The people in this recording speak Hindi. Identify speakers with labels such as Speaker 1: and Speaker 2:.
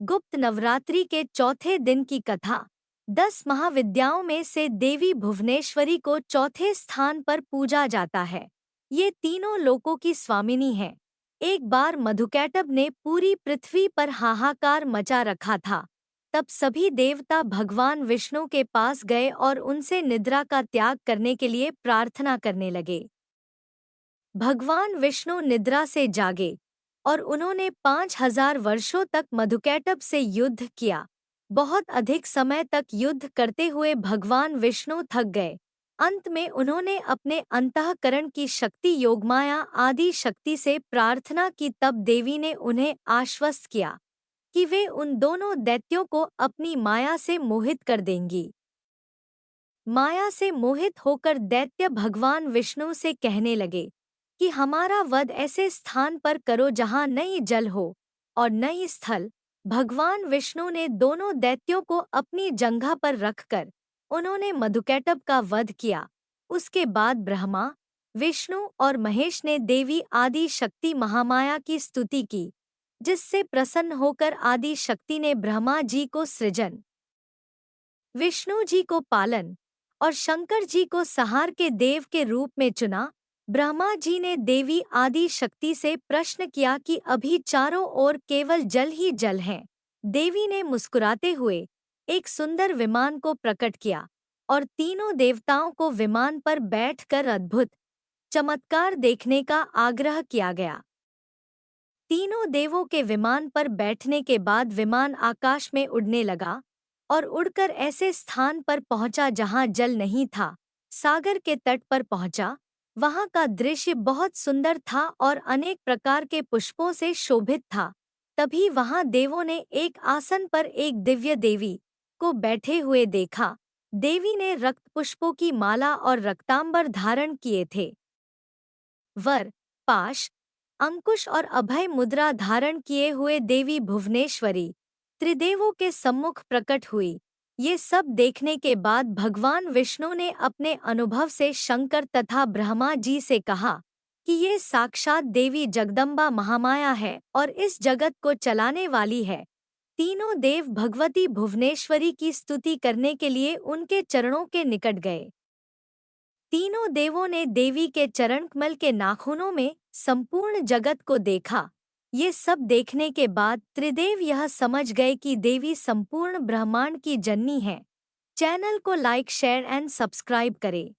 Speaker 1: गुप्त नवरात्रि के चौथे दिन की कथा। 10 महाविद्याओं में से देवी भुवनेश्वरी को चौथे स्थान पर पूजा जाता है। ये तीनों लोकों की स्वामिनी हैं। एक बार मधुकैटभ ने पूरी पृथ्वी पर हाहाकार मचा रखा था। तब सभी देवता भगवान विष्णु के पास गए और उनसे निद्रा का त्याग करने के लिए प्रार्थना करने लगे। भगवान विष्णु निद्रा से जागे और उन्होंने 5000 वर्षों तक मधुकैटभ से युद्ध किया। बहुत अधिक समय तक युद्ध करते हुए भगवान विष्णु थक गए। अंत में उन्होंने अपने अंतःकरण की शक्ति योगमाया आदि शक्ति से प्रार्थना की। तब देवी ने उन्हें आश्वस्त किया कि वे उन दोनों दैत्यों को अपनी माया से मोहित कर देंगी। माया से मोहित होकर दैत्य भगवान विष्णु से कहने लगे कि हमारा वध ऐसे स्थान पर करो जहाँ न ही जल हो और न ही स्थल। भगवान विष्णु ने दोनों दैत्यों को अपनी जंघा पर रखकर उन्होंने मधुकैटभ का वध किया। उसके बाद ब्रह्मा, विष्णु और महेश ने देवी आदि शक्ति महामाया की स्तुति की, जिससे प्रसन्न होकर आदि शक्ति ने ब्रह्मा जी को सृजन, विष्णु जी को पालन और शंकर जी को संहार के देव के रूप में चुना। ब्रह्मा जी ने देवी आदि शक्ति से प्रश्न किया कि अभी चारों ओर केवल जल ही जल है। देवी ने मुस्कुराते हुए एक सुंदर विमान को प्रकट किया और तीनों देवताओं को विमान पर बैठकर अद्भुत चमत्कार देखने का आग्रह किया गया। तीनों देवों के विमान पर बैठने के बाद विमान आकाश में उड़ने लगा और उड़कर ऐसे स्थान पर पहुंचा जहां जल नहीं था। सागर के तट पर पहुंचा। वहां का दृश्य बहुत सुंदर था और अनेक प्रकार के पुष्पों से शोभित था। तभी वहां देवों ने एक आसन पर एक दिव्य देवी को बैठे हुए देखा। देवी ने रक्त पुष्पों की माला और रक्तांबर धारण किए थे। वर, पाश, अंकुश और अभय मुद्रा धारण किए हुए देवी भुवनेश्वरी त्रिदेवों के सम्मुख प्रकट हुई। ये सब देखने के बाद भगवान विष्णु ने अपने अनुभव से शंकर तथा ब्रह्मा जी से कहा कि ये साक्षात देवी जगदम्बा महामाया है और इस जगत को चलाने वाली है। तीनों देव भगवती भुवनेश्वरी की स्तुति करने के लिए उनके चरणों के निकट गए। तीनों देवों ने देवी के चरणकमल के नाखूनों में संपूर्ण जगत को देखा। ये सब देखने के बाद त्रिदेव यह समझ गए कि देवी संपूर्ण ब्रह्मांड की जननी है। चैनल को लाइक, शेयर एंड सब्सक्राइब करें।